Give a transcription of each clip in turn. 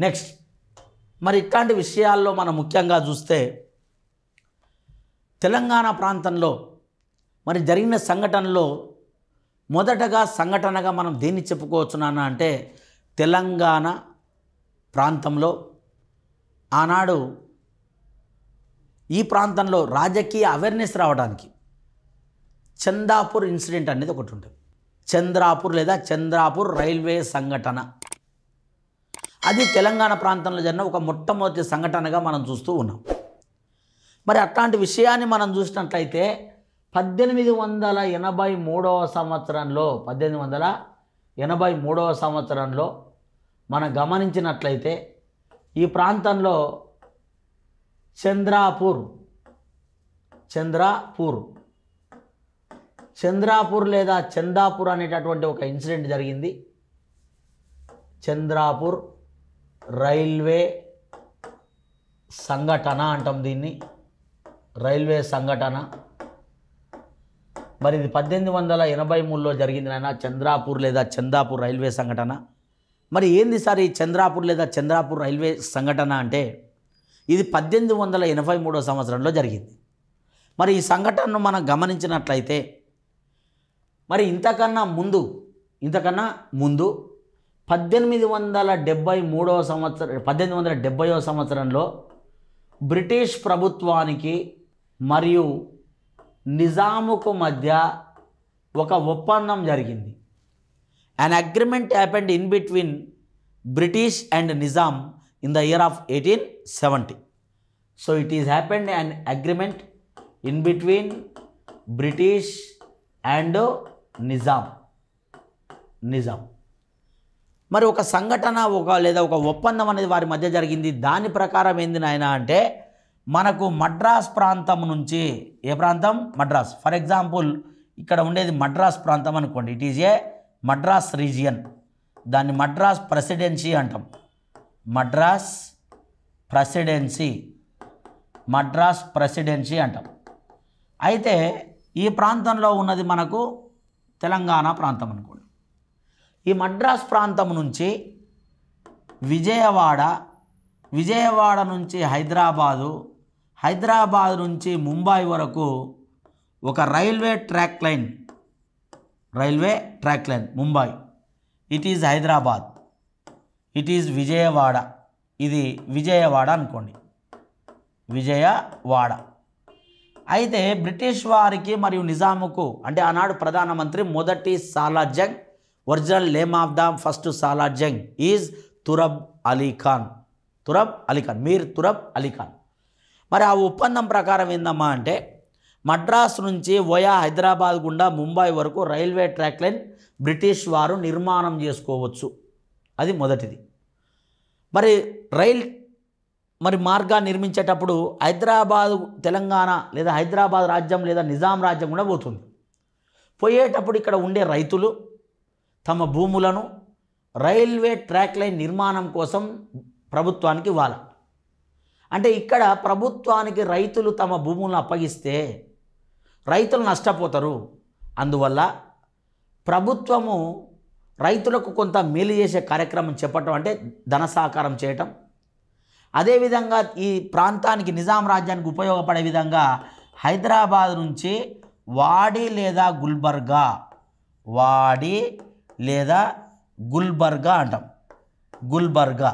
Next మరి ఇట్లాంటి విషయాల్లో మనం ముఖ్యంగా చూస్తే తెలంగాణ ప్రాంతంలో మరి జరిగిన సంఘటనలో మొదటగా సంఘటనగా మనం దేన్ని చెప్పుకోవచ్చునా అంటే తెలంగాణ ప్రాంతంలో ఆనాడు ఈ ప్రాంతంలో రాజకీయ అవేర్నెస్ రావడానికి చంద్రాపూర్ ఇన్సిడెంట్ అనేది ఒకటి ఉంటుంది. చంద్రాపూర్ లేదా చంద్రాపూర్ రైల్వే సంఘటన అది తెలంగాణ ప్రాంతంలో జరిగిన ఒక మొట్టమొదటి సంఘటనగా మనం చూస్తూ ఉన్నాం. మరి అట్లాంటి విషయాన్ని మనం చూసినట్లయితే 1883 సంవత్సరంలో మనం గమనించినట్లయితే ఈ ప్రాంతంలో చంద్రాపూర్ లేదా చందాపూర్ అనేటటువంటి ఒక ఇన్సిడెంట్ జరిగింది. చంద్రాపూర్ రైల్వే సంఘటన అంటాం దీన్ని, రైల్వే సంఘటన. మరి ఇది 1883లో జరిగింది నాయన, చంద్రాపూర్ లేదా చందాపూర్ రైల్వే సంఘటన. మరి ఏంది సార్ ఈ చంద్రాపూర్ లేదా చంద్రాపూర్ రైల్వే సంఘటన అంటే ఇది 1883 సంవత్సరంలో జరిగింది. మరి ఈ సంఘటనను మనం గమనించినట్లయితే మరి ఇంతకన్నా ముందు 1870 సంవత్సరంలో బ్రిటిష్ ప్రభుత్వానికి మరియు నిజాముకు మధ్య ఒక ఒప్పందం జరిగింది. An agreement happened in between British and Nizam in the year of 1870. So it is happened an agreement in between British and Nizam. మరి ఒక సంఘటన లేదా ఒక ఒప్పందం అనేది వారి మధ్య జరిగింది. దాని ప్రకారం ఏంది నాయన అంటే మనకు మద్రాస్ ప్రాంతం నుంచి, ఏ ప్రాంతం? మద్రాస్. ఫర్ ఎగ్జాంపుల్ ఇక్కడ ఉండేది మద్రాస్ ప్రాంతం అనుకోండి, it is A Madras region. దాన్ని మద్రాస్ ప్రెసిడెన్సీ అంటాం. మద్రాస్ ప్రెసిడెన్సీ అంటాం. అయితే ఈ ప్రాంతంలో ఉన్నది మనకు తెలంగాణ ప్రాంతం అనుకోండి. ఈ మద్రాస్ ప్రాంతం నుంచి విజయవాడ నుంచి హైదరాబాదు నుంచి ముంబై వరకు ఒక railway track line Mumbai. It is Hyderabad, it is Vijayawada. ఇది విజయవాడ అనుకోండి, విజయవాడ. అయితే బ్రిటిష్ వారికి మరియు నిజాముకు అంటే ఆనాడు ప్రధానమంత్రి మొదటి Salar Jung, original name of the first Salar Jung is Turab Ali Khan, Mir Turab Ali Khan. మరి ఆ ఒప్పందం ప్రకారం ఏందమ్మా అంటే మద్రాస్ నుంచి వయా హైదరాబాద్ గుండా ముంబై వరకు రైల్వే ట్రాక్ లైన్ బ్రిటిష్ వారు నిర్మాణం చేసుకోవచ్చు. అది మొదటిది. మరి మార్గాన్ని నిర్మించేటప్పుడు హైదరాబాదు తెలంగాణ లేదా హైదరాబాద్ రాజ్యం లేదా నిజాం రాజ్యం కూడా పోతుంది. పోయేటప్పుడు ఇక్కడ ఉండే రైతులు తమ భూములను రైల్వే ట్రాక్ లైన్ నిర్మాణం కోసం ప్రభుత్వానికి ఇవ్వాలి. అంటే ఇక్కడ ప్రభుత్వానికి రైతులు తమ భూములను అప్పగిస్తే రైతులు నష్టపోతారు. అందువల్ల ప్రభుత్వము రైతులకు కొంత మేలు చేసే కార్యక్రమం చేపట్టడం అంటే ధన సహకారం చేయటం. అదేవిధంగా ఈ ప్రాంతానికి నిజాం రాజ్యానికి ఉపయోగపడే విధంగా హైదరాబాద్ నుంచి వాడి లేదా గుల్బర్గా అంటాం. గుల్బర్గా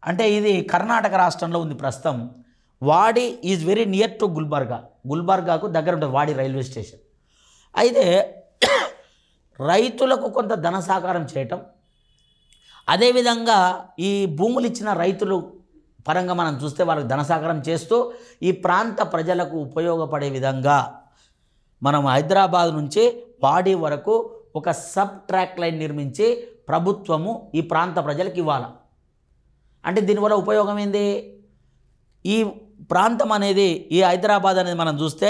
అంటే ఇది కర్ణాటక రాష్ట్రంలో ఉంది ప్రస్తుతం. వాడి ఈజ్ వెరీ నియర్ టు గుల్బర్గాకు దగ్గర ఉంటుంది వాడి రైల్వే స్టేషన్. అయితే రైతులకు కొంత ధన సహకారం చేయటం, అదేవిధంగా ఈ భూములు ఇచ్చిన రైతులు పరంగా మనం చూస్తే వాళ్ళకి ధన సహకారం చేస్తూ ఈ ప్రాంత ప్రజలకు ఉపయోగపడే విధంగా మనం హైదరాబాద్ నుంచి వాడి వరకు ఒక సబ్ ట్రాక్ లైన్ నిర్మించి ప్రభుత్వము ఈ ప్రాంత ప్రజలకు ఇవ్వాలి. అంటే దీనివల్ల ఉపయోగం ఏంది? ఈ ప్రాంతం అనేది, ఈ హైదరాబాద్ అనేది మనం చూస్తే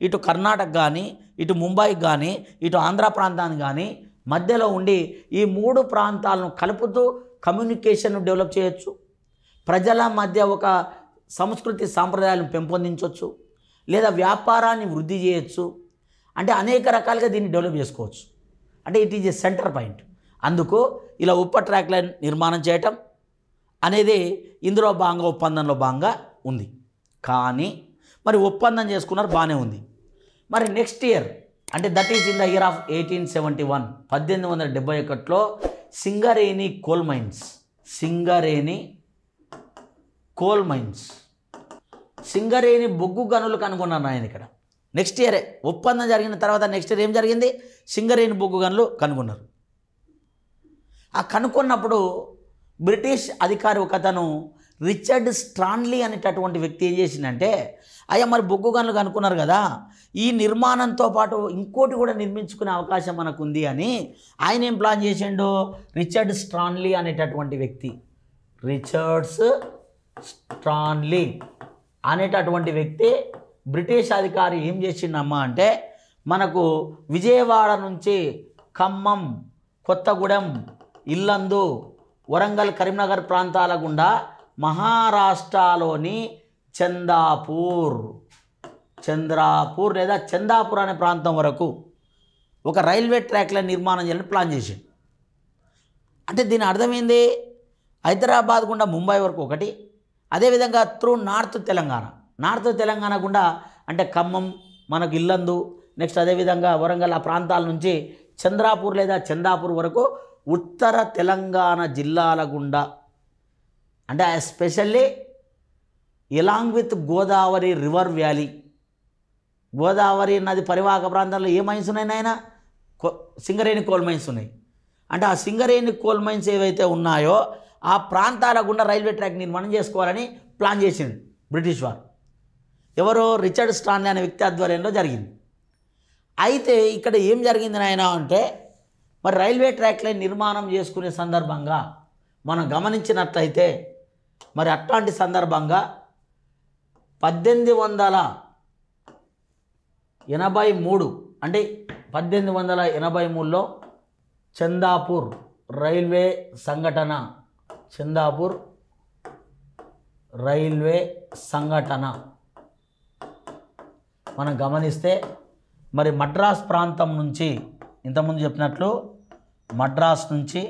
ఇటు కర్ణాటక కానీ, ఇటు ముంబైకి కానీ, ఇటు ఆంధ్ర ప్రాంతానికి కానీ మధ్యలో ఉండి ఈ మూడు ప్రాంతాలను కలుపుతూ కమ్యూనికేషన్ డెవలప్ చేయొచ్చు. ప్రజల మధ్య ఒక సంస్కృతి సాంప్రదాయాలను పెంపొందించవచ్చు, లేదా వ్యాపారాన్ని వృద్ధి చేయొచ్చు. అంటే అనేక రకాలుగా దీన్ని డెవలప్ చేసుకోవచ్చు. అంటే it is A centre point. అందుకు ఇలా ఉప ట్రాక్ లైన్ నిర్మాణం చేయటం, అనేది ఇందులో భాగంగా ఒప్పందంలో భాగంగా ఉంది. కానీ మరి ఒప్పందం చేసుకున్నారు, బాగానే ఉంది. మరి నెక్స్ట్ ఇయర్ అంటే that is in the year of 1871 1871లో సింగరేణి బొగ్గు గనులు కనుగొన్నారు ఆయన ఇక్కడ. నెక్స్ట్ ఇయరే ఒప్పందం జరిగిన తర్వాత నెక్స్ట్ ఇయర్ ఏం జరిగింది, సింగరేణి బొగ్గు గనులు కనుగొన్నారు. ఆ కనుక్కున్నప్పుడు బ్రిటిష్ అధికారి ఒకతను రిచర్డ్ స్ట్రాన్లీ అనేటటువంటి వ్యక్తి ఏం చేసిందంటే, అయ్యా మరి బొగ్గు గనులు కనుక్కున్నారు కదా, ఈ నిర్మాణంతో పాటు ఇంకోటి కూడా నిర్మించుకునే అవకాశం మనకు ఉంది అని ఆయన ఏం ప్లాన్ చేసిండు, రిచర్డ్ స్ట్రాన్లీ అనేటటువంటి వ్యక్తి బ్రిటిష్ అధికారి ఏం చేసిండమ్మా అంటే, మనకు విజయవాడ నుంచి ఖమ్మం, కొత్తగూడెం, ఇల్లందు, వరంగల్, కరీంనగర్ ప్రాంతాల గుండా మహారాష్ట్రలోని చంద్రాపూర్ లేదా చందాపూర్ అనే ప్రాంతం వరకు ఒక రైల్వే ట్రాక్ల నిర్మాణం చేయాలని ప్లాన్ చేసిండు. అంటే దీని అర్థమైంది, హైదరాబాద్ గుండా ముంబై వరకు ఒకటి, అదేవిధంగా త్రూ నార్త్ తెలంగాణ గుండా అంటే ఖమ్మం, మనకు ఇల్లందు, నెక్స్ట్ అదేవిధంగా వరంగల్ ఆ ప్రాంతాల నుంచి చంద్రాపూర్ లేదా చందాపూర్ వరకు ఉత్తర తెలంగాణ జిల్లాల గుండా, అంటే especially along with Godavari river valley, Godavari నది పరివాహక ప్రాంతాల్లో ఏ మైన్స్ ఉన్నాయి నాయన, సింగరేణి కోల్ మైన్స్ ఉన్నాయి. అంటే ఆ సింగరేణి కోల్ మైన్స్ ఏవైతే ఉన్నాయో ఆ ప్రాంతాల గుండా రైల్వే ట్రాక్ నిర్మాణం చేసుకోవాలని ప్లాన్ చేసింది బ్రిటిష్ వారు. ఎవరో రిచర్డ్ స్ట్రాన్లీ అనే వ్యక్తి ఆధ్వర్యంలో జరిగింది. అయితే ఇక్కడ ఏం జరిగింది నాయన అంటే, మరి రైల్వే ట్రాక్ల నిర్మాణం చేసుకునే సందర్భంగా మనం గమనించినట్లయితే, మరి అట్లాంటి సందర్భంగా 1883 అంటే 1883లో చందాపూర్ రైల్వే సంఘటన మనం గమనిస్తే, మరి మద్రాస్ ప్రాంతం నుంచి ఇంతకుముందు చెప్పినట్లు మద్రాస్ నుంచి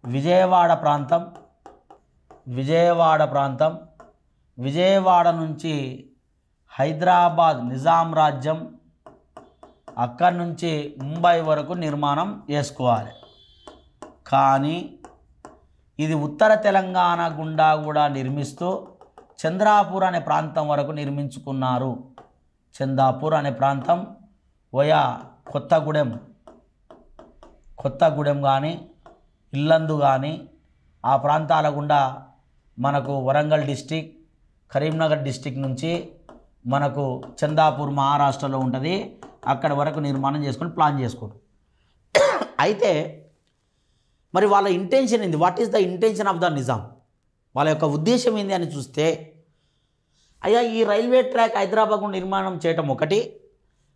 విజయవాడ నుంచి హైదరాబాద్ నిజాం రాజ్యం, అక్కడి నుంచి ముంబై వరకు నిర్మాణం చేసుకోవాలి. కానీ ఇది ఉత్తర తెలంగాణ గుండా కూడా నిర్మిస్తూ చంద్రాపూర్ అనే ప్రాంతం వరకు నిర్మించుకున్నారు. చందాపూర్ అనే ప్రాంతం వయా కొత్తగూడెం కానీ ఇల్లందు కానీ ఆ ప్రాంతాల గుండా మనకు వరంగల్ డిస్టిక్, కరీంనగర్ డిస్టిక్ నుంచి మనకు చందాపూర్ మహారాష్ట్రలో ఉంటుంది, అక్కడి వరకు నిర్మాణం చేసుకొని ప్లాన్ చేసుకోరు. అయితే మరి వాళ్ళ ఇంటెన్షన్ ఏంది, what is the intention of the Nizam, వాళ్ళ యొక్క ఉద్దేశం ఏంది అని చూస్తే, అయ్యా ఈ రైల్వే ట్రాక్ హైదరాబాద్ నిర్మాణం చేయటం ఒకటి,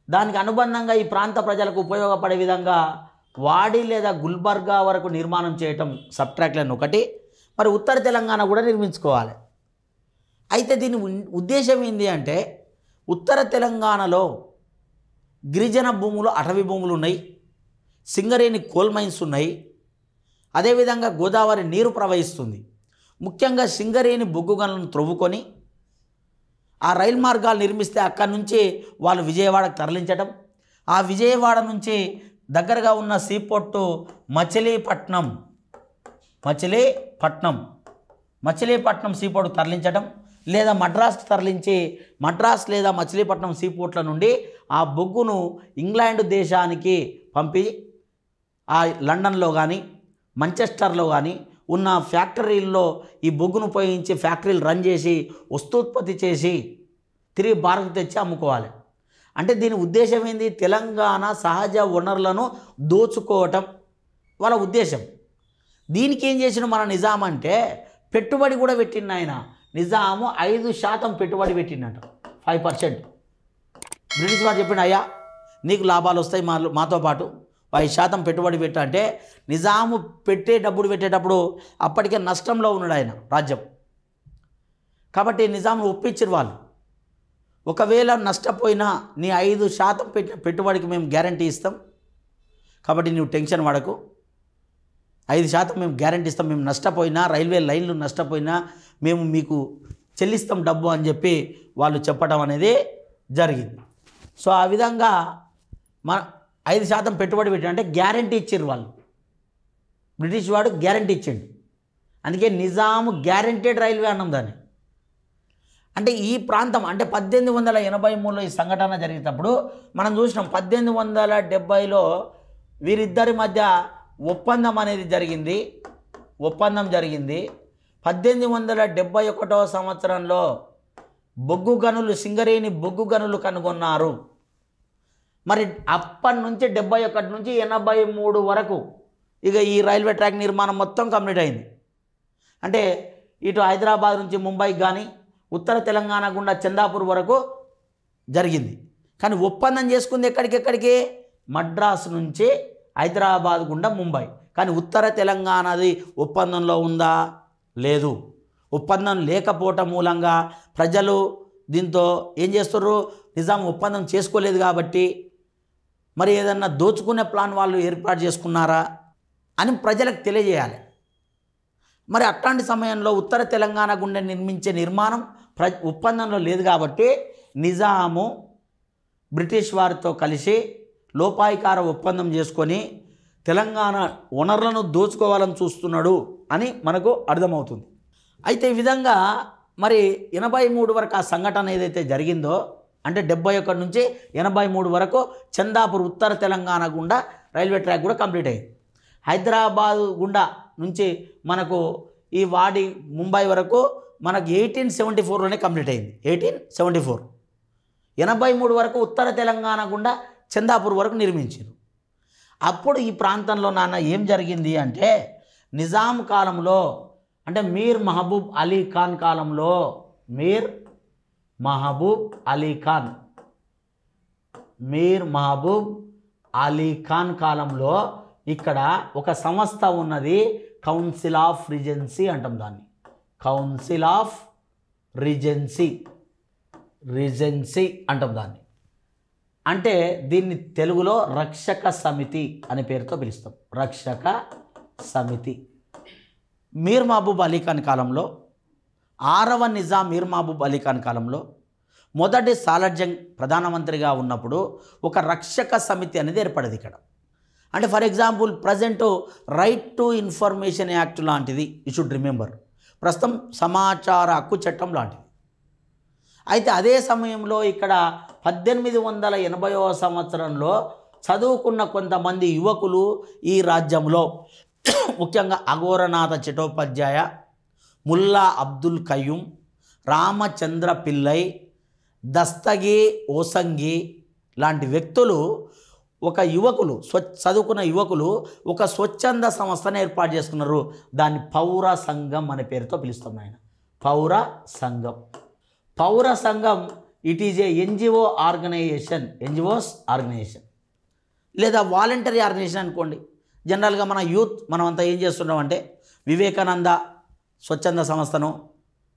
దానికి అనుబంధంగా ఈ ప్రాంత ప్రజలకు ఉపయోగపడే విధంగా వాడి లేదా గుల్బర్గా వరకు నిర్మాణం చేయటం సబ్ ట్రాక్లను ఒకటి, మరి ఉత్తర తెలంగాణ కూడా నిర్మించుకోవాలి. అయితే దీని ఉద్దేశం ఏంటి అంటే, ఉత్తర తెలంగాణలో గిరిజన భూములు, అటవీ భూములు ఉన్నాయి, సింగరేణి కోల్ మైన్స్ ఉన్నాయి, అదేవిధంగా గోదావరి నీరు ప్రవహిస్తుంది. ముఖ్యంగా సింగరేణి బొగ్గు గనులను త్రవ్వుకొని ఆ రైలు మార్గాలు నిర్మిస్తే అక్కడి నుంచి వాళ్ళు విజయవాడకు తరలించడం, ఆ విజయవాడ నుంచి దగ్గరగా ఉన్న సీపోర్టు మచిలీపట్నం సీపోర్టు తరలించడం, లేదా మద్రాస్కి తరలించి మద్రాస్ లేదా మచిలీపట్నం సీపోర్ట్ల నుండి ఆ బొగ్గును ఇంగ్లాండ్ దేశానికి పంపి ఆ లండన్లో కానీ మంచెస్టర్లో కానీ ఉన్న ఫ్యాక్టరీల్లో ఈ బొగ్గును ఉపయోగించి ఫ్యాక్టరీలు రన్ చేసి వస్తూత్పత్తి చేసి తిరిగి భారత్ తెచ్చి అమ్ముకోవాలి. అంటే దీని ఉద్దేశం ఏంది, తెలంగాణ సహజ వనరులను దోచుకోవటం వాళ్ళ ఉద్దేశం. దీనికి ఏం చేసిన మన నిజాం అంటే, పెట్టుబడి కూడా పెట్టిండు ఆయన. నిజాము 5% పెట్టుబడి పెట్టిండట, 5%. బ్రిటిష్ వారు చెప్పిండు, అయ్యా నీకు లాభాలు వస్తాయి, మాతో పాటు 5% పెట్టుబడి పెట్టంటే, నిజాము డబ్బులు పెట్టేటప్పుడు అప్పటికే నష్టంలో ఉన్నాడు ఆయన రాజ్యం. కాబట్టి నిజాం ఒప్పించారు వాళ్ళు, ఒకవేళ నష్టపోయినా నీ 5% పెట్టుబడికి మేము గ్యారంటీ ఇస్తాం, కాబట్టి నువ్వు టెన్షన్ పడకు, 5% మేము గ్యారంటీ ఇస్తాం, మేము నష్టపోయినా రైల్వే లైన్లు నష్టపోయినా మేము మీకు చెల్లిస్తాం డబ్బు అని చెప్పి వాళ్ళు చెప్పడం అనేది జరిగింది. సో ఆ విధంగా మన 5% పెట్టుబడి పెట్టిన అంటే గ్యారంటీ ఇచ్చారు వాళ్ళు. బ్రిటిష్ వాడు గ్యారంటీ ఇచ్చిండు, అందుకే నిజాము గ్యారంటీడ్ రైల్వే అన్నాం దాన్ని. అంటే ఈ ప్రాంతం అంటే 1883లో ఈ సంఘటన జరిగేటప్పుడు మనం చూసినాం. 1870లో వీరిద్దరి మధ్య ఒప్పందం అనేది జరిగింది. 1871 సంవత్సరంలో బొగ్గు గనులు, సింగరేణి బొగ్గు గనులు కనుగొన్నారు. మరి అప్పటి నుంచి 71 నుంచి 83 వరకు ఇక ఈ రైల్వే ట్రాక్ నిర్మాణం మొత్తం కంప్లీట్ అయింది. అంటే ఇటు హైదరాబాద్ నుంచి ముంబైకి కానీ ఉత్తర తెలంగాణ గుండా చందాపూర్ వరకు జరిగింది. కానీ ఒప్పందం చేసుకుంది ఎక్కడికెక్కడికి? మద్రాసు నుంచి హైదరాబాద్ గుండా ముంబై. కానీ ఉత్తర తెలంగాణది ఒప్పందంలో ఉందా? లేదు. ఒప్పందం లేకపోవటం మూలంగా ప్రజలు దీంతో ఏం చేస్తున్నారు? నిజాం ఒప్పందం చేసుకోలేదు కాబట్టి మరి ఏదన్నా దోచుకునే ప్లాన్ వాళ్ళు ఏర్పాటు చేసుకున్నారా అని ప్రజలకు తెలియజేయాలి. మరి అట్లాంటి సమయంలో ఉత్తర తెలంగాణ గుండా నిర్మించే నిర్మాణం ఒప్పందంలో లేదు కాబట్టి నిజాము బ్రిటిష్ వారితో కలిసి లోపాయికార ఒప్పందం చేసుకొని తెలంగాణ వనరులను దోచుకోవాలని చూస్తున్నాడు అని మనకు అర్థమవుతుంది. అయితే ఈ విధంగా మరి 83 వరకు ఆ సంఘటన ఏదైతే జరిగిందో అంటే 71 నుంచి 83 వరకు చందాపూర్ ఉత్తర తెలంగాణ గుండా రైల్వే ట్రాక్ కూడా కంప్లీట్ అయ్యింది. హైదరాబాద్ గుండా నుంచి మనకు ఈ వాడి ముంబై వరకు మనకు 1874లోనే కంప్లీట్ అయింది. 1874. 83 వరకు ఉత్తర తెలంగాణ గుండా చందాపూర్ వరకు నిర్మించారు. అప్పుడు ఈ ప్రాంతంలో నాన్న ఏం జరిగింది అంటే నిజాం కాలంలో అంటే మీర్ మహబూబ్ అలీ ఖాన్ కాలంలో మీర్ మహబూబ్ అలీ ఖాన్ కాలంలో ఇక్కడ ఒక సంస్థ ఉన్నది, కౌన్సిల్ ఆఫ్ రిజెన్సీ అంటాం దాన్ని. కౌన్సిల్ ఆఫ్ రిజెన్సీ అంటాం దాన్ని. అంటే దీన్ని తెలుగులో రక్షక సమితి అనే పేరుతో పిలుస్తాం. రక్షక సమితి. మీర్ మహబూబ్ అలీ ఖాన్ కాలంలో 6వ నిజాం మీర్ మహబూబ్ అలీ ఖాన్ కాలంలో మొదటి సాలార్జంగ్ ప్రధానమంత్రిగా ఉన్నప్పుడు ఒక రక్షక సమితి అనేది ఏర్పడేది ఇక్కడ. అంటే for example present right to information act లాంటిది, యూ షుడ్ రిమెంబర్. ప్రస్తుతం సమాచార హక్కు చట్టం లాంటిది. అయితే అదే సమయంలో ఇక్కడ 1880వ సంవత్సరంలో చదువుకున్న కొంతమంది యువకులు ఈ రాజ్యంలో ముఖ్యంగా అఘోరనాథ చటోపాధ్యాయ, ముల్లా అబ్దుల్ కయ్యూమ్, రామచంద్ర పిల్లై, దస్తగి ఓసంగి లాంటి వ్యక్తులు ఒక యువకులు చదువుకున్న యువకులు ఒక స్వచ్ఛంద సంస్థను ఏర్పాటు చేసుకున్నారు. దాన్ని పౌర సంఘం అనే పేరుతో పిలుస్తాం ఆయన. పౌర సంఘం it is a NGO organisation, NGOs organisation లేదా వాలంటరీ ఆర్గనైజేషన్ అనుకోండి. జనరల్గా మన యూత్ మనమంతా ఏం చేస్తున్నాం అంటే వివేకానంద స్వచ్ఛంద సంస్థను,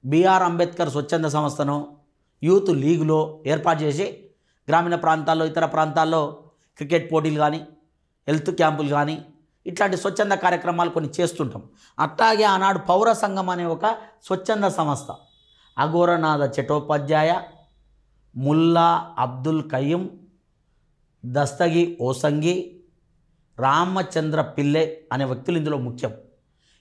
బిఆర్ అంబేద్కర్ స్వచ్ఛంద సంస్థను యూత్ లీగ్లో ఏర్పాటు చేసి గ్రామీణ ప్రాంతాల్లో ఇతర ప్రాంతాల్లో క్రికెట్ పోటీలు కానీ హెల్త్ క్యాంపులు కానీ ఇట్లాంటి స్వచ్ఛంద కార్యక్రమాలు కొన్ని చేస్తుంటాం. అట్లాగే ఆనాడు పౌర సంఘం అనే ఒక స్వచ్ఛంద సంస్థ అఘోరనాథ చటోపాధ్యాయ, ముల్లా అబ్దుల్ కయ్యూమ్, దస్తగి ఓసంగి, రామచంద్ర పిల్లై అనే వ్యక్తులు ఇందులో ముఖ్యం.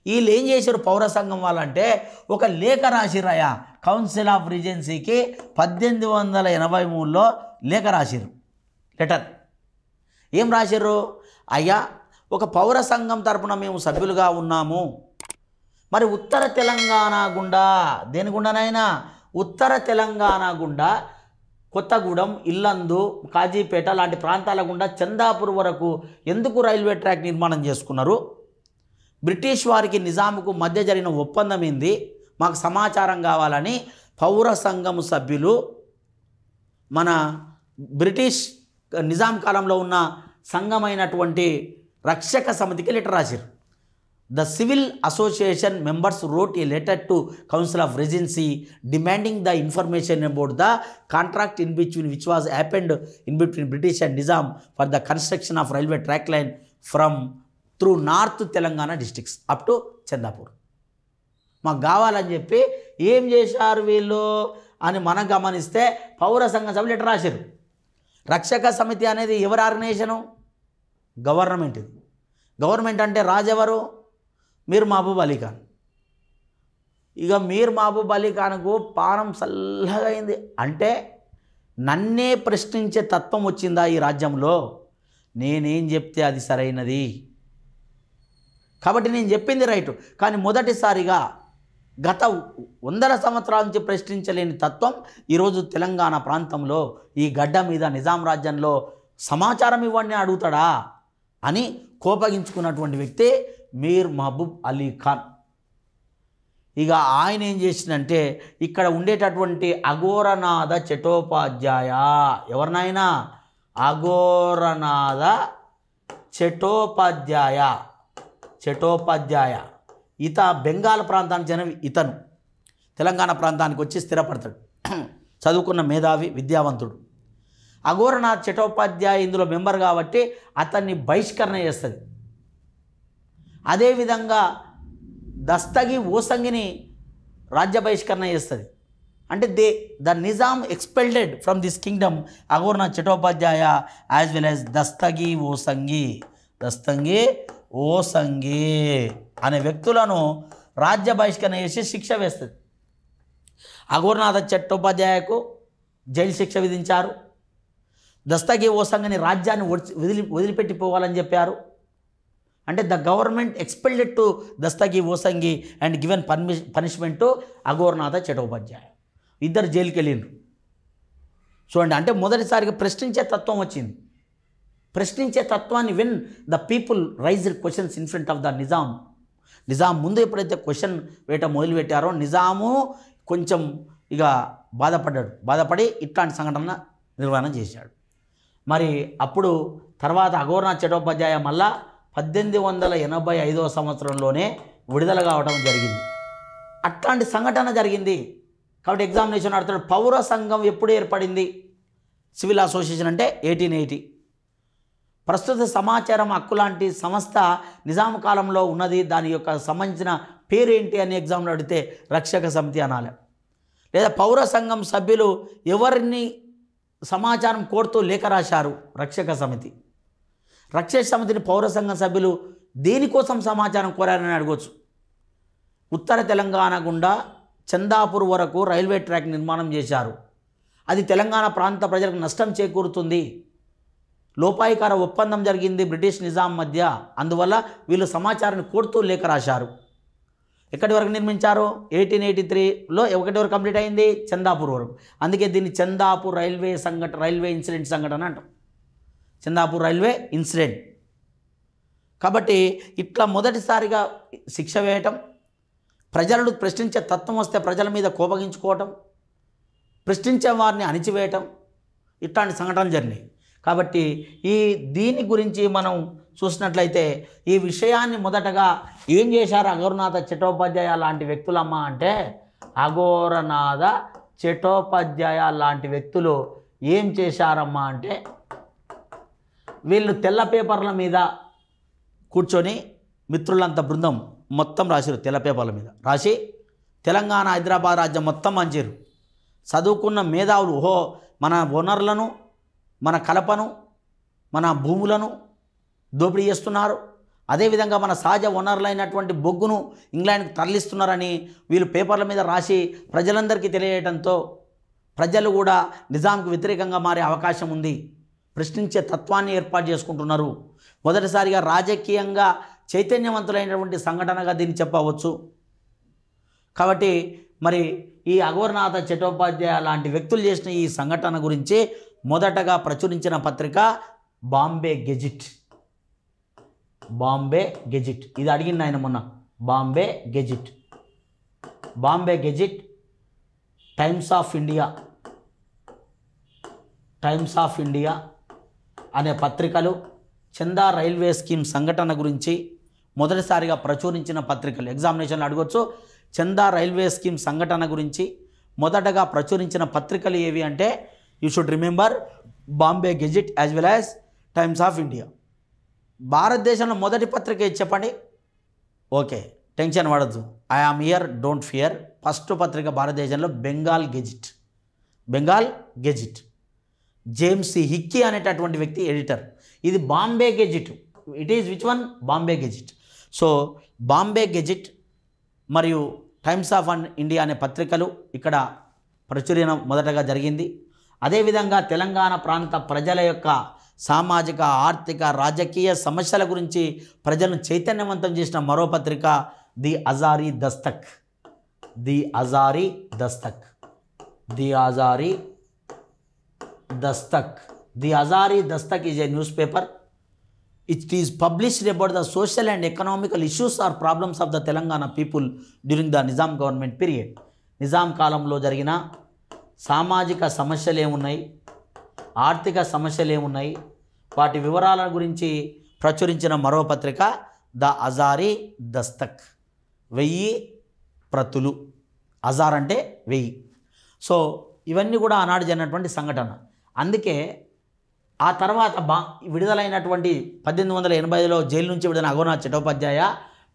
వీళ్ళు ఏం చేశారు పౌర సంఘం వాళ్ళంటే ఒక లేఖ రాసిరయ్యా కౌన్సిల్ ఆఫ్ రిజెన్సీకి 1883లో లేఖ రాసిరు. లెటర్ ఏం రాశారు? అయ్యా ఒక పౌర సంఘం తరపున మేము సభ్యులుగా ఉన్నాము. మరి ఉత్తర తెలంగాణ గుండా దేని గుండానైనా ఉత్తర తెలంగాణ గుండా కొత్తగూడెం, ఇల్లందు, కాజీపేట లాంటి ప్రాంతాల గుండా చందాపూర్ వరకు ఎందుకు రైల్వే ట్రాక్ నిర్మాణం చేసుకున్నారు? బ్రిటిష్ వారికి నిజాముకు మధ్య జరిగిన ఒప్పందం ఏంది? మాకు సమాచారం కావాలని పౌర సంఘం సభ్యులు మన బ్రిటిష్ నిజాం కాలంలో ఉన్న సంఘమైనటువంటి రక్షక సమితికి లెటర్ రాశారు. The civil association members wrote a letter to Council of Regency demanding the information about the contract in between which was happened in between British and Nizam for the construction of railway track line from through north Telangana districts up to Chandapur. మాకు కావాలని చెప్పి ఏం చేశారు వీళ్ళు అని మనం గమనిస్తే పౌర సంఘ సభ లెటర్ రాశారు. రక్షక సమితి అనేది ఎవరి ఆర్గనైజేషను? గవర్నమెంట్. ఇది గవర్నమెంట్ అంటే రాజెవరు? మీర్ మహబూబ్ అలీ ఖాన్. ఇక మీర్ మహబూబ్ అలీ ఖాన్కు పానం చల్లగా అయింది. అంటే నన్నే ప్రశ్నించే తత్వం వచ్చిందా ఈ రాజ్యంలో? నేనేం చెప్తే అది సరైనది కాబట్టి నేను చెప్పింది రైటు. కానీ మొదటిసారిగా గత 100 సంవత్సరాల నుంచి ప్రశ్నించలేని తత్వం ఈరోజు తెలంగాణ ప్రాంతంలో ఈ గడ్డ మీద నిజాం రాజ్యంలో సమాచారం ఇవ్వండి అడుగుతాడా అని కోపగించుకున్నటువంటి వ్యక్తి మీర్ మహబూబ్ అలీ ఖాన్. ఇక ఆయన ఏం చేసిందంటే ఇక్కడ ఉండేటటువంటి అఘోరనాథ చటోపాధ్యాయ, ఎవరినైనా అఘోరనాథ చటోపాధ్యాయ బెంగాల్ ప్రాంతానికి చెందిన ఇతను తెలంగాణ ప్రాంతానికి వచ్చి స్థిరపడతాడు. చదువుకున్న మేధావి, విద్యావంతుడు. అఘోరనాథ్ చటోపాధ్యాయ ఇందులో మెంబర్ కాబట్టి అతన్ని బహిష్కరణ చేస్తుంది. అదేవిధంగా దస్తగి ఓసంగిని రాజ్య బహిష్కరణ చేస్తుంది. అంటే the Nizam expelled from this kingdom Aghoranath Chattopadhyay as well as Dastagi Osangi అనే వ్యక్తులను రాజ్య బహిష్కరణ చేసి శిక్ష వేస్తుంది. అఘోరనాథ చట్టోపాధ్యాయకు జైలు శిక్ష విధించారు. దస్తగి ఓసంగిని రాజ్యాన్ని వదిలిపెట్టిపోవాలని చెప్పారు. అంటే the government expelled to Dastagi Osangi and given punishment to Aghoranatha Chattopadhyay. ఇద్దరు జైలుకి వెళ్ళిండ్రు. చూడండి, అంటే మొదటిసారిగా ప్రశ్నించే తత్వం వచ్చింది. ప్రశ్నించే తత్వాన్ని when the people raised questions in front of the Nizam ముందు ఎప్పుడైతే క్వశ్చన్ వేయటం మొదలుపెట్టారో నిజాము కొంచెం ఇక బాధపడి ఇట్లాంటి సంఘటన నిర్వహణ చేశాడు. మరి అప్పుడు తర్వాత అఘోరనాథ్ చటోపాధ్యాయ మళ్ళా 1885 సంవత్సరంలోనే విడుదల కావడం జరిగింది. అట్లాంటి సంఘటన జరిగింది కాబట్టి ఎగ్జామినేషన్ ఆడుతాడు. పౌర సంఘం ఎప్పుడు ఏర్పడింది? సివిల్ అసోసియేషన్ అంటే 1880. ప్రస్తుత సమాచారం హక్కు లాంటి సంస్థ నిజాం కాలంలో ఉన్నది. దాని యొక్క సంబంధించిన పేరేంటి అని ఎగ్జామ్లో అడిగితే రక్షక సమితి అనాలి. లేదా పౌర సంఘం సభ్యులు ఎవరిని సమాచారం కోరుతూ లేఖ రాశారు? రక్షక సమితి. రక్షక సమితిని పౌర సంఘం సభ్యులు దేనికోసం సమాచారం కోరారని అడగవచ్చు. ఉత్తర తెలంగాణ గుండా చందాపూర్ వరకు రైల్వే ట్రాక్ నిర్మాణం చేశారు. అది తెలంగాణ ప్రాంత ప్రజలకు నష్టం చేకూరుతుంది. లోపాయికార ఒప్పందం జరిగింది బ్రిటిష్ నిజాం మధ్య. అందువల్ల వీళ్ళు సమాచారాన్ని కోరుతూ లేఖ రాశారు. ఎక్కడి వరకు నిర్మించారు? 1883లో ఒకటి వరకు కంప్లీట్ అయింది, చందాపూర్ వరకు. అందుకే దీన్ని చందాపూర్ రైల్వే ఇన్సిడెంట్ సంఘటన అంటాం. Chandapur railway incident. కాబట్టి ఇట్లా మొదటిసారిగా శిక్ష వేయటం, ప్రజలను ప్రశ్నించే తత్వం వస్తే ప్రజల మీద కోపగించుకోవటం, ప్రశ్నించే వారిని అణిచివేయటం, ఇట్లాంటి సంఘటనలు జరిగినాయి. కాబట్టి దీని గురించి మనం చూసినట్లయితే ఈ విషయాన్ని మొదటగా ఏం చేశారు అఘోరనాథ చటోపాధ్యాయ లాంటి వ్యక్తులమ్మా అంటే, అఘోరనాథ చటోపాధ్యాయ లాంటి వ్యక్తులు ఏం చేశారమ్మా అంటే, వీళ్ళు తెల్ల పేపర్ల మీద కూర్చొని మిత్రులంతా బృందం మొత్తం రాశారు. తెల్ల పేపర్ల మీద రాసి తెలంగాణ హైదరాబాద్ రాజ్యం మొత్తం మంచారు. చదువుకున్న మేధావులు మన వనరులను, మన కలపను, మన భూములను దోపిడీ చేస్తున్నారు, అదేవిధంగా మన సహజ వనరులైనటువంటి బొగ్గును ఇంగ్లాండ్కి తరలిస్తున్నారని వీళ్ళు పేపర్ల మీద రాసి ప్రజలందరికీ తెలియజేయడంతో ప్రజలు కూడా నిజాంకు వ్యతిరేకంగా మారే అవకాశం ఉంది. ప్రశ్నించే తత్వాన్ని ఏర్పాటు చేసుకుంటున్నారు. మొదటిసారిగా రాజకీయంగా చైతన్యవంతులైనటువంటి సంఘటనగా దీన్ని చెప్పవచ్చు. కాబట్టి మరి ఈ అఘోరనాథ చటోపాధ్యాయ లాంటి వ్యక్తులు చేసిన ఈ సంఘటన గురించి మొదటగా ప్రచురించిన పత్రిక బాంబే గెజిట్. ఇది అడిగింది ఆయన మొన్న. Bombay gazette, times of India అనే పత్రికలు చందా రైల్వే స్కీమ్ సంఘటన గురించి మొదటిసారిగా ప్రచురించిన పత్రికలు. ఎగ్జామినేషన్లో అడగవచ్చు. చందా రైల్వే స్కీమ్ సంఘటన గురించి మొదటగా ప్రచురించిన పత్రికలు ఏవి అంటే, you should remember Bombay Gazette as well as Times of India. భారతదేశంలో మొదటి పత్రిక ఏది చెప్పండి? ఓకే, టెన్షన్ పడద్దు. I am here, don't fear. First పత్రిక భారతదేశంలో బెంగాల్ గెజిట్. జేమ్స్ హిక్కీ అనేటటువంటి వ్యక్తి ఎడిటర్. ఇది Bombay gazette. It is which one? Bombay gazette. So Bombay gazette మరియు టైమ్స్ ఆఫ్ ఇండియా అనే పత్రికలు ఇక్కడ ప్రచురణ మొదటగా జరిగింది. అదేవిధంగా తెలంగాణ ప్రాంత ప్రజల యొక్క సామాజిక, ఆర్థిక, రాజకీయ సమస్యల గురించి ప్రజలను చైతన్యవంతం చేసిన మరో పత్రిక the Azari Dastak. The Azari Dastak is a newspaper. It is published about the social and economical issues or problems of the Telangana people during the Nizam government period. Nizam కాలంలో జరిగిన సామాజిక సమస్యలు ఏమున్నాయి, ఆర్థిక సమస్యలు ఏమున్నాయి, వాటి వివరాల గురించి ప్రచురించిన మరో పత్రిక ద అజారీ దస్తక్. 1000 ప్రతులు. అజార్ అంటే 1000. సో ఇవన్నీ కూడా ఆనాడు జరిగినటువంటి సంఘటన. అందుకే ఆ తర్వాత విడుదలైనటువంటి 1885లో జైలు నుంచి విడుదలైన అఘోనాథ్ చటోపాధ్యాయ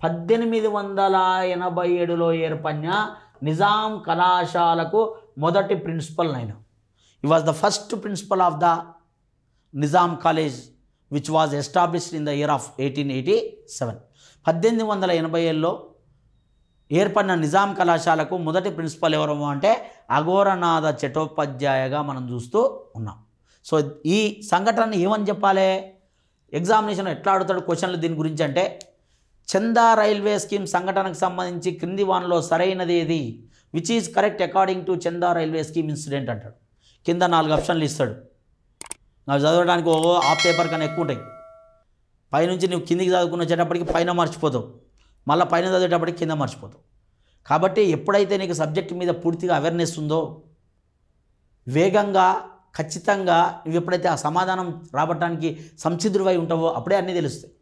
1887లో ఏర్పడిన నిజాం కళాశాలకు మొదటి ప్రిన్సిపల్ అయిన. He was the first principal of the Nizam College which was established in the year of 1887. 1887లో ఏర్పడిన నిజాం కళాశాలకు మొదటి ప్రిన్సిపల్ ఎవరు అంటే అఘోరనాథ చటోపాధ్యాయగా మనం చూస్తూ ఉన్నాం. సో ఈ సంఘటనని ఏమని చెప్పాలి? ఎగ్జామినేషన్ ఎట్లా అడుగుతాడు క్వశ్చన్లు దీని గురించి అంటే, చందా రైల్వే స్కీమ్ సంఘటనకు సంబంధించి క్రింది వానలో సరైనది ఏది? Which is correct according to చందా రైల్వే స్కీమ్ ఇన్సిడెంట్ అంటాడు. కింద 4 ఆప్షన్లు ఇస్తాడు. నాకు చదవడానికి హాఫ్ పేపర్ కన్నా ఎక్కువ ఉంటాయి. పైనుంచి నువ్వు కిందికి చదువుకుని వచ్చేటప్పటికి పైన మర్చిపోతావు, మళ్ళీ పైన చదివేటప్పటికి కింద మర్చిపోతావు. కాబట్టి ఎప్పుడైతే నీకు సబ్జెక్ట్ మీద పూర్తిగా అవేర్నెస్ ఉందో, వేగంగా ఖచ్చితంగా నువ్వు ఎప్పుడైతే ఆ సమాధానం రాబట్టడానికి సంసిద్ధుడివై ఉంటావో అప్పుడే అన్నీ తెలుస్తాయి.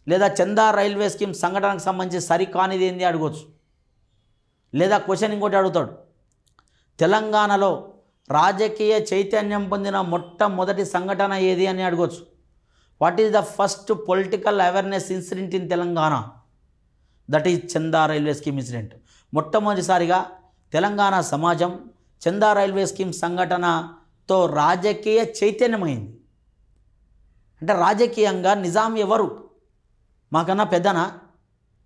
లేదా చందా రైల్వే స్కీమ్ సంఘటనకు సంబంధించి సరికానిది ఏంది అడగవచ్చు. లేదా క్వశ్చన్ ఇంకోటి అడుగుతాడు, తెలంగాణలో రాజకీయ చైతన్యం పొందిన మొట్టమొదటి సంఘటన ఏది అని అడగవచ్చు. What is the first political awareness incident in Telangana? That is చందా రైల్వే స్కీమ్ ఇన్సిడెంట్. మొట్టమొదటిసారిగా తెలంగాణ సమాజం చందా రైల్వే స్కీమ్ సంఘటనతో రాజకీయ చైతన్యమైంది. అంటే రాజకీయంగా నిజాం ఎవరు? మాకన్నా పెద్దనా?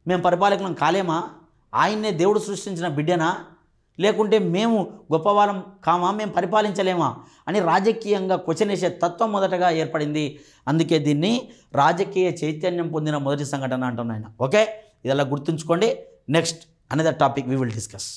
మేము పరిపాలకులం కాలేమా? ఆయన్నే దేవుడు సృష్టించిన బిడ్డనా? లేకుంటే మేము గొప్పవాళ్ళం కామా? మేము పరిపాలించలేమా అని రాజకీయంగా క్వశ్చన్ వేసే తత్వం మొదటగా ఏర్పడింది. అందుకే దీన్ని రాజకీయ చైతన్యం పొందిన మొదటి సంఘటన అంటున్నాను. ఓకే, ఇదలా గుర్తుంచుకోండి. Next another topic we will discuss.